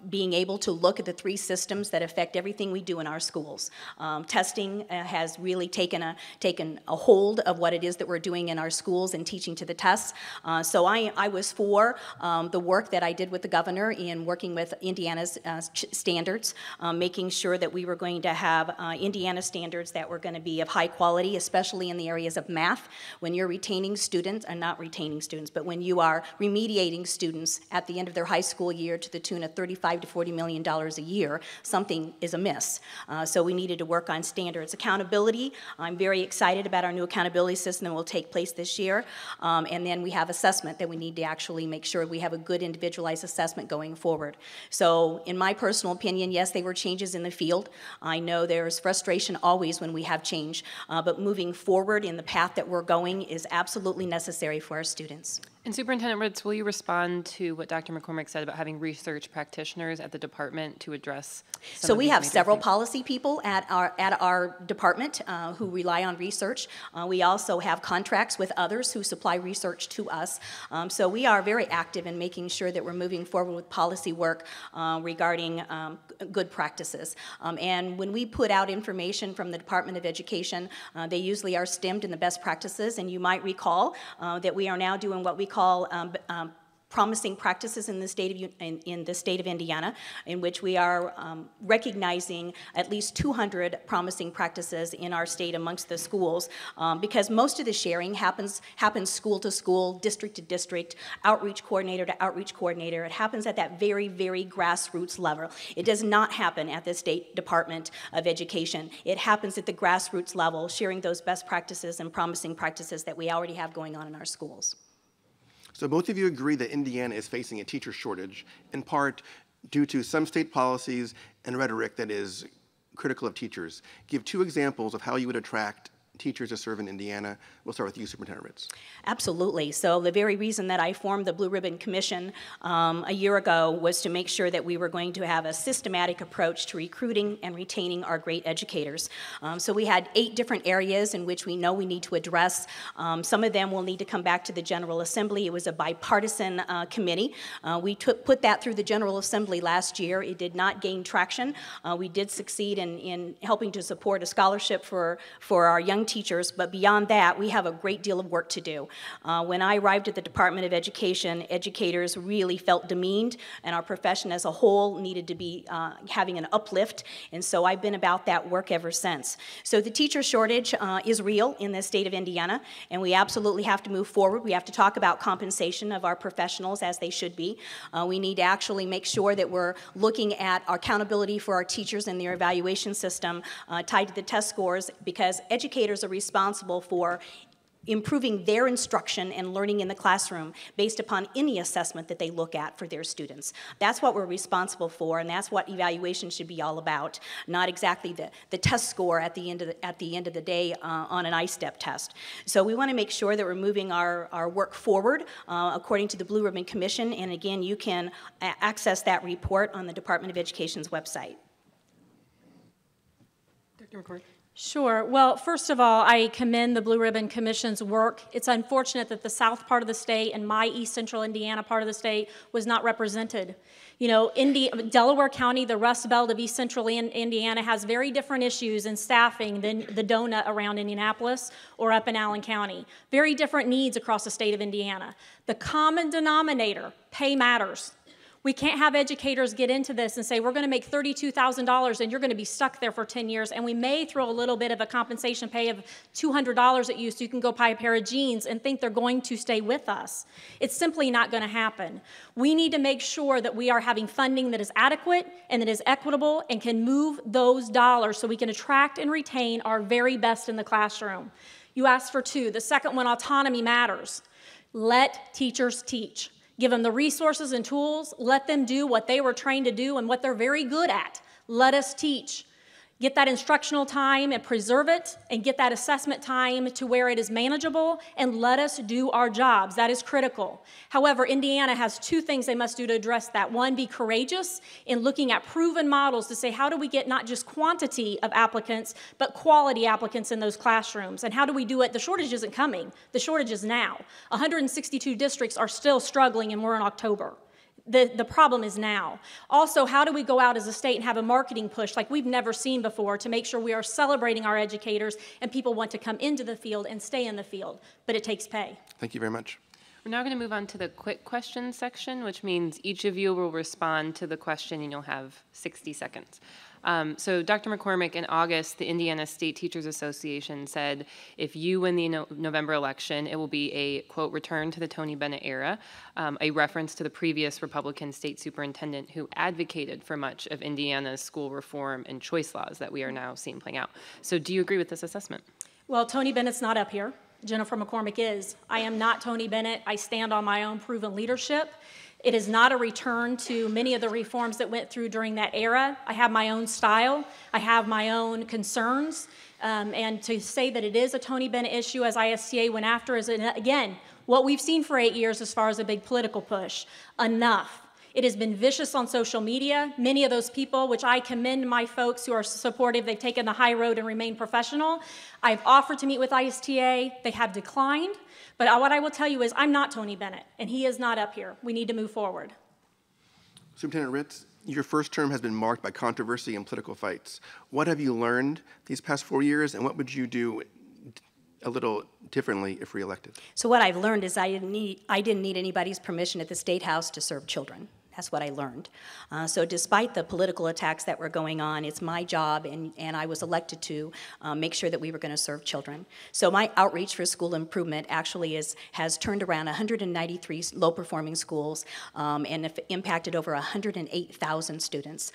being able to look at the 3 systems that affect everything we do in our schools. Testing has really taken a hold of what it is that we're doing in our schools and teaching to the tests. So I was for the work that I did with the governor in working with Indiana's standards, making sure that we were going to have Indiana standards that were going to be of high quality, especially in the areas of math. When you're retaining students, and not retaining students, but when you are remediating students at the end of their high school year to the tune of $35 to $40 million a year, something is amiss. So we needed to work on standards. Accountability, I'm very excited about our new accountability system that will take place this year. And then we have assessment that we need to actually make sure we have a good individualized assessment going forward. So in my personal opinion, yes, they were changes in the field. I know there's frustration always when we have change, but moving forward in the path that we're going is absolutely necessary for our students. And Superintendent Ritz, will you respond to what Dr. McCormick said about having research practitioners at the department to address some So of we these have major several things? policy people at our department who rely on research. We also have contracts with others who supply research to us. So we are very active in making sure that we're moving forward with policy work regarding good practices. And when we put out information from the Department of Education, they usually are stemmed in the best practices. And you might recall that we are now doing what we call promising practices in the state of Indiana, in which we are recognizing at least 200 promising practices in our state amongst the schools, because most of the sharing happens school to school, district to district, outreach coordinator to outreach coordinator. It happens at that very, very grassroots level. It does not happen at the State Department of Education. It happens at the grassroots level, sharing those best practices and promising practices that we already have going on in our schools. So both of you agree that Indiana is facing a teacher shortage, in part due to some state policies and rhetoric that is critical of teachers. Give 2 examples of how you would attract teachers to serve in Indiana. We'll start with you, Superintendent Ritz. Absolutely. So the very reason that I formed the Blue Ribbon Commission a year ago was to make sure that we were going to have a systematic approach to recruiting and retaining our great educators. So we had 8 different areas in which we know we need to address. Some of them will need to come back to the General Assembly. It was a bipartisan committee. We put that through the General Assembly last year. It did not gain traction. We did succeed in helping to support a scholarship for our young teachers, but beyond that, we have a great deal of work to do. When I arrived at the Department of Education, educators really felt demeaned, and our profession as a whole needed to be having an uplift, and so I've been about that work ever since. So the teacher shortage is real in the state of Indiana, and we absolutely have to move forward. We have to talk about compensation of our professionals as they should be. We need to actually make sure that we're looking at our accountability for our teachers and their evaluation system tied to the test scores, because educators are responsible for improving their instruction and learning in the classroom based upon any assessment that they look at for their students. That's what we're responsible for, and that's what evaluation should be all about, not exactly the test score at the end of the day on an ISTEP test. So we want to make sure that we're moving our work forward according to the Blue Ribbon Commission, and again, you can access that report on the Department of Education's website. Dr. McCormick. Sure. Well, first of all, I commend the Blue Ribbon Commission's work. It's unfortunate that the south part of the state and my east central Indiana part of the state was not represented. You know, Delaware County, the Rust Belt of east central Indiana, has very different issues in staffing than the donut around Indianapolis or up in Allen County. Very different needs across the state of Indiana. The common denominator, pay matters. We can't have educators get into this and say, we're going to make $32,000 and you're going to be stuck there for 10 years, and we may throw a little bit of a compensation pay of $200 at you so you can go buy a pair of jeans and think they're going to stay with us. It's simply not going to happen. We need to make sure that we are having funding that is adequate and that is equitable and can move those dollars so we can attract and retain our very best in the classroom. You asked for 2. The second one, autonomy matters. Let teachers teach. Give them the resources and tools. Let them do what they were trained to do and what they're very good at. Let us teach. Get that instructional time and preserve it, and get that assessment time to where it is manageable, and let us do our jobs. That is critical. However, Indiana has 2 things they must do to address that. One, be courageous in looking at proven models to say, how do we get not just quantity of applicants, but quality applicants in those classrooms? And how do we do it? The shortage isn't coming. The shortage is now. 162 districts are still struggling, and we're in October. The problem is now. Also, how do we go out as a state and have a marketing push like we've never seen before to make sure we are celebrating our educators and people want to come into the field and stay in the field? But it takes pay. Thank you very much. We're now going to move on to the quick questions section, which means each of you will respond to the question and you'll have 60 seconds. So Dr. McCormick, in August, the Indiana State Teachers Association said if you win the November election, it will be a, quote, return to the Tony Bennett era, a reference to the previous Republican state superintendent who advocated for much of Indiana's school reform and choice laws that we are now seeing playing out. So do you agree with this assessment? Well, Tony Bennett's not up here. Jennifer McCormick is. I am not Tony Bennett. I stand on my own proven leadership. It is not a return to many of the reforms that went through during that era. I have my own style. I have my own concerns. And to say that it is a Tony Bennett issue as ISTA went after is, again, what we've seen for 8 years as far as a big political push. Enough. It has been vicious on social media. Many of those people, which I commend my folks who are supportive, they've taken the high road and remained professional. I've offered to meet with ISTA. They have declined. But what I will tell you is I'm not Tony Bennett, and he is not up here. We need to move forward. Superintendent Ritz, your first term has been marked by controversy and political fights. What have you learned these past 4 years, and what would you do a little differently if reelected? So what I've learned is I didn't need anybody's permission at the State House to serve children. That's what I learned. So despite the political attacks that were going on, it's my job, and I was elected to make sure that we were going to serve children. So my outreach for school improvement actually has turned around 193 low-performing schools and impacted over 108,000 students.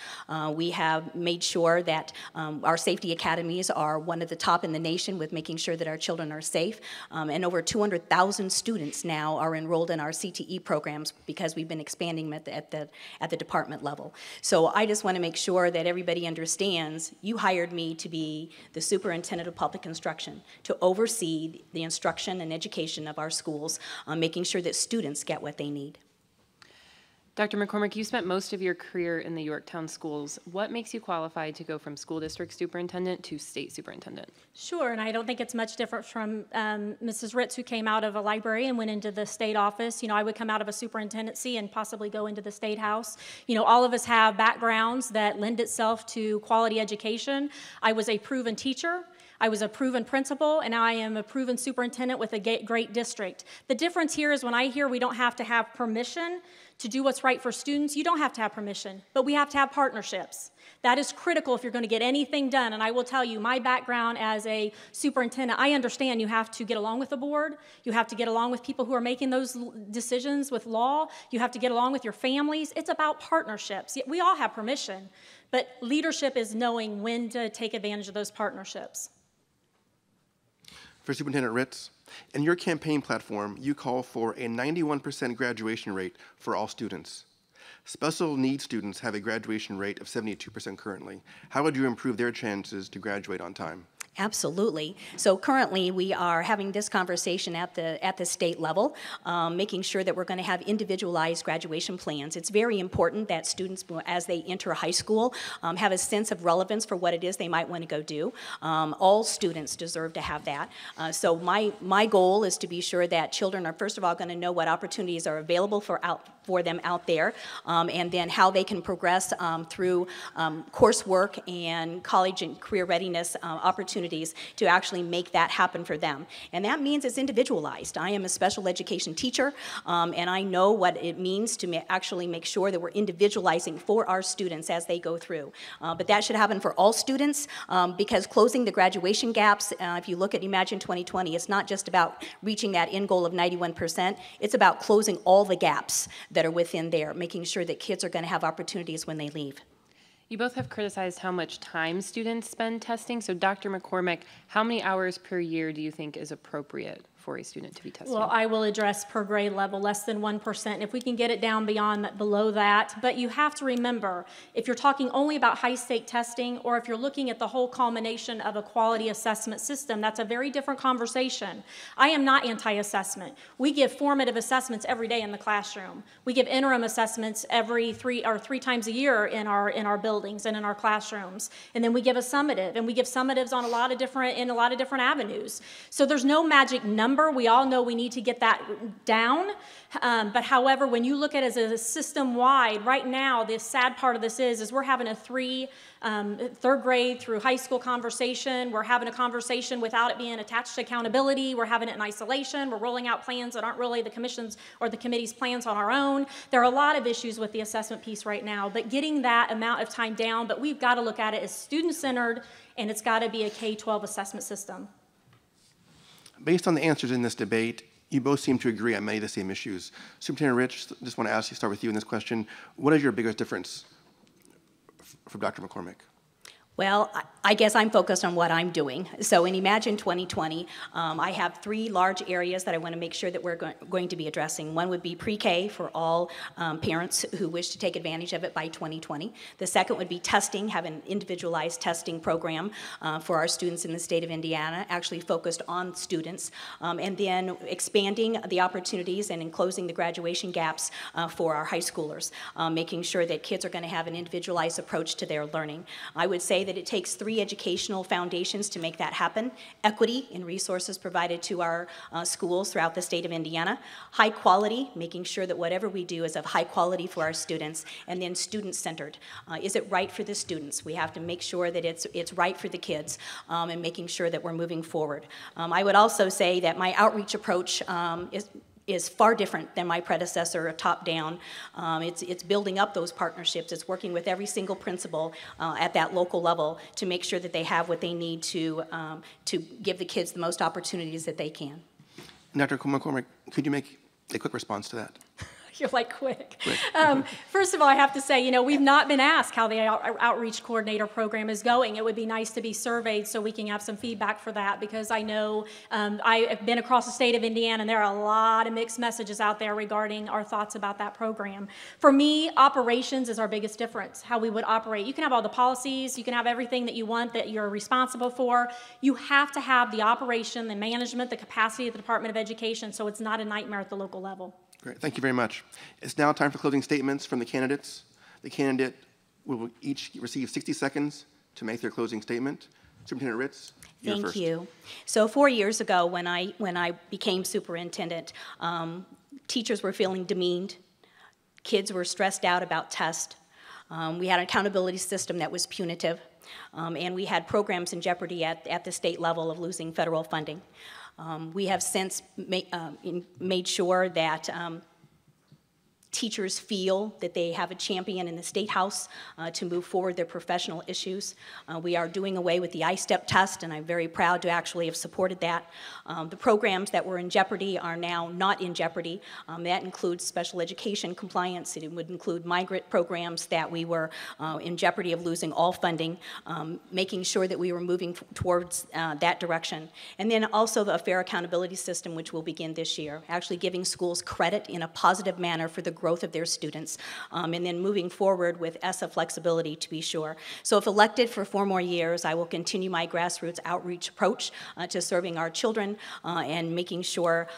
We have made sure that our safety academies are one of the top in the nation with making sure that our children are safe, and over 200,000 students now are enrolled in our CTE programs because we've been expanding them at the department level. So I just want to make sure that everybody understands you hired me to be the Superintendent of Public Instruction, to oversee the instruction and education of our schools, making sure that students get what they need. Dr. McCormick, you spent most of your career in the Yorktown schools. What makes you qualified to go from school district superintendent to state superintendent? Sure, and I don't think it's much different from Mrs. Ritz, who came out of a library and went into the state office. You know, I would come out of a superintendency and possibly go into the state house. You know, all of us have backgrounds that lend itself to quality education. I was a proven teacher. I was a proven principal, and now I am a proven superintendent with a great district. The difference here is when I hear we don't have to have permission to do what's right for students, you don't have to have permission, but we have to have partnerships. That is critical if you're going to get anything done, and I will tell you, my background as a superintendent, I understand you have to get along with the board, you have to get along with people who are making those decisions with law, you have to get along with your families. It's about partnerships. We all have permission, but leadership is knowing when to take advantage of those partnerships. For Superintendent Ritz, in your campaign platform, you call for a 91% graduation rate for all students. Special needs students have a graduation rate of 72% currently. How would you improve their chances to graduate on time? Absolutely. So currently we are having this conversation at the state level, making sure that we're going to have individualized graduation plans. It's very important that students, as they enter high school, have a sense of relevance for what it is they might want to go do. All students deserve to have that. So my goal is to be sure that children are, first of all, going to know what opportunities are available for them out there, and then how they can progress through coursework and college and career readiness opportunities to actually make that happen for them. And that means it's individualized. I am a special education teacher, and I know what it means to actually make sure that we're individualizing for our students as they go through. But that should happen for all students, because closing the graduation gaps, if you look at Imagine 2020, it's not just about reaching that end goal of 91%, it's about closing all the gaps that are within there, making sure that kids are going to have opportunities when they leave. You both have criticized how much time students spend testing. So Dr. McCormick, how many hours per year do you think is appropriate for a student to be tested? Well, I will address per grade level, less than 1%. If we can get it down below that. But you have to remember, if you're talking only about high-stake testing, or if you're looking at the whole culmination of a quality assessment system, that's a very different conversation. I am not anti-assessment. We give formative assessments every day in the classroom. We give interim assessments every three times a year in our buildings and in our classrooms. And then we give a summative, and we give summatives on a lot of different avenues. So there's no magic number. We all know we need to get that down. But however, when you look at it as a system-wide, right now, the sad part of this is we're having a third grade through high school conversation. We're having a conversation without it being attached to accountability. We're having it in isolation. We're rolling out plans that aren't really the commission's or the committee's plans on our own. There are a lot of issues with the assessment piece right now, but getting that amount of time down, but we've got to look at it as student-centered, and it's got to be a K-12 assessment system. Based on the answers in this debate, you both seem to agree on many of the same issues. Superintendent Ritz, just want to ask you, start with you in this question. What is your biggest difference from Dr. McCormick? Well, I guess I'm focused on what I'm doing. So in Imagine 2020, I have 3 large areas that I want to make sure that we're going to be addressing. One would be pre-K for all parents who wish to take advantage of it by 2020. The second would be testing, have an individualized testing program for our students in the state of Indiana, actually focused on students, and then expanding the opportunities and closing the graduation gaps for our high schoolers, making sure that kids are going to have an individualized approach to their learning. I would say that it takes 3 educational foundations to make that happen. Equity in resources provided to our schools throughout the state of Indiana. High quality, making sure that whatever we do is of high quality for our students. And then student-centered. Is it right for the students? We have to make sure that it's right for the kids, and making sure that we're moving forward. I would also say that my outreach approach is far different than my predecessor, top-down. It's building up those partnerships. It's working with every single principal at that local level to make sure that they have what they need to give the kids the most opportunities that they can. Dr. McCormick, could you make a quick response to that? You're like, quick. First of all, I have to say, we've not been asked how the outreach coordinator program is going. It would be nice to be surveyed so we can have some feedback for that, because I know I have been across the state of Indiana, and there are a lot of mixed messages out there regarding our thoughts about that program. For me, operations is our biggest difference, how we would operate. You can have all the policies, you can have everything that you want that you're responsible for. You have to have the operation, the management, the capacity of the Department of Education, so it's not a nightmare at the local level. Great, thank you very much. It's now time for closing statements from the candidates. The candidate will each receive 60 seconds to make their closing statement. Superintendent Ritz, you're first. Thank you. So 4 years ago, when I became superintendent, teachers were feeling demeaned. Kids were stressed out about tests. We had an accountability system that was punitive, and we had programs in jeopardy at the state level of losing federal funding. We have since made sure that teachers feel that they have a champion in the State House to move forward their professional issues. We are doing away with the ISTEP test, and I'm very proud to actually have supported that. The programs that were in jeopardy are now not in jeopardy. That includes special education compliance. It would include migrant programs that we were in jeopardy of losing all funding, making sure that we were moving towards that direction. And then also the fair accountability system, which will begin this year, actually giving schools credit in a positive manner for the growth of their students, and then moving forward with ESSA flexibility, to be sure. So if elected for 4 more years, I will continue my grassroots outreach approach to serving our children and making sure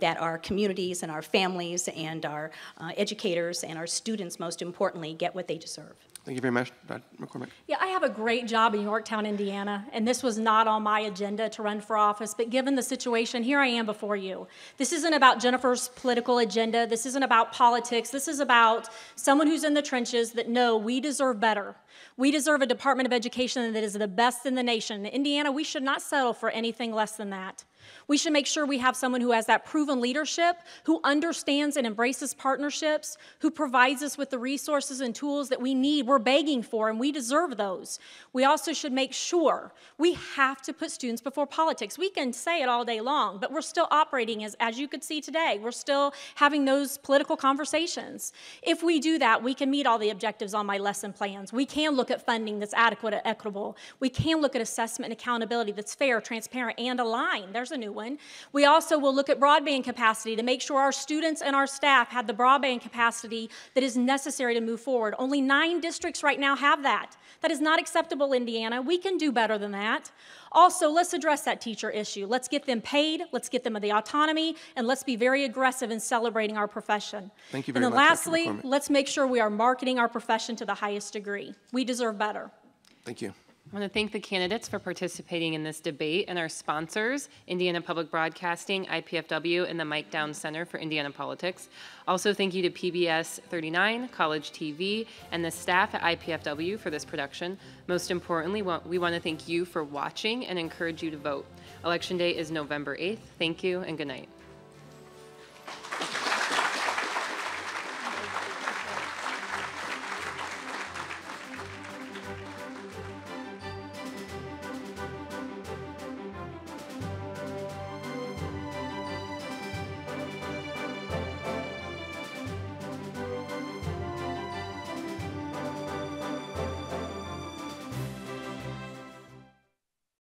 that our communities and our families and our educators and our students, most importantly, get what they deserve. Thank you very much, Dr. McCormick. Yeah, I have a great job in Yorktown, Indiana, and this was not on my agenda to run for office, but given the situation, here I am before you. This isn't about Jennifer's political agenda. This isn't about politics. This is about someone who's in the trenches that know we deserve better. We deserve a Department of Education that is the best in the nation. In Indiana, we should not settle for anything less than that. We should make sure we have someone who has that proven leadership, who understands and embraces partnerships, who provides us with the resources and tools that we need, we're begging for, and we deserve those. We also should make sure we have to put students before politics. We can say it all day long, but we're still operating as you could see today. We're still having those political conversations. If we do that, we can meet all the objectives on my lesson plans. We can look at funding that's adequate and equitable. We can look at assessment and accountability that's fair, transparent, and aligned. There's a new one. We also will look at broadband capacity to make sure our students and our staff have the broadband capacity that is necessary to move forward. Only 9 districts right now have that. That is not acceptable, Indiana. We can do better than that. Also, let's address that teacher issue. Let's get them paid, let's get them the autonomy, and let's be very aggressive in celebrating our profession. Thank you very much, And then lastly, Dr. McCormick. let's make sure we are marketing our profession to the highest degree. We deserve better. Thank you. I want to thank the candidates for participating in this debate and our sponsors, Indiana Public Broadcasting, IPFW, and the Mike Downs Center for Indiana Politics. Also, thank you to PBS 39, College TV, and the staff at IPFW for this production. Most importantly, we want to thank you for watching and encourage you to vote. Election Day is November 8th. Thank you and good night.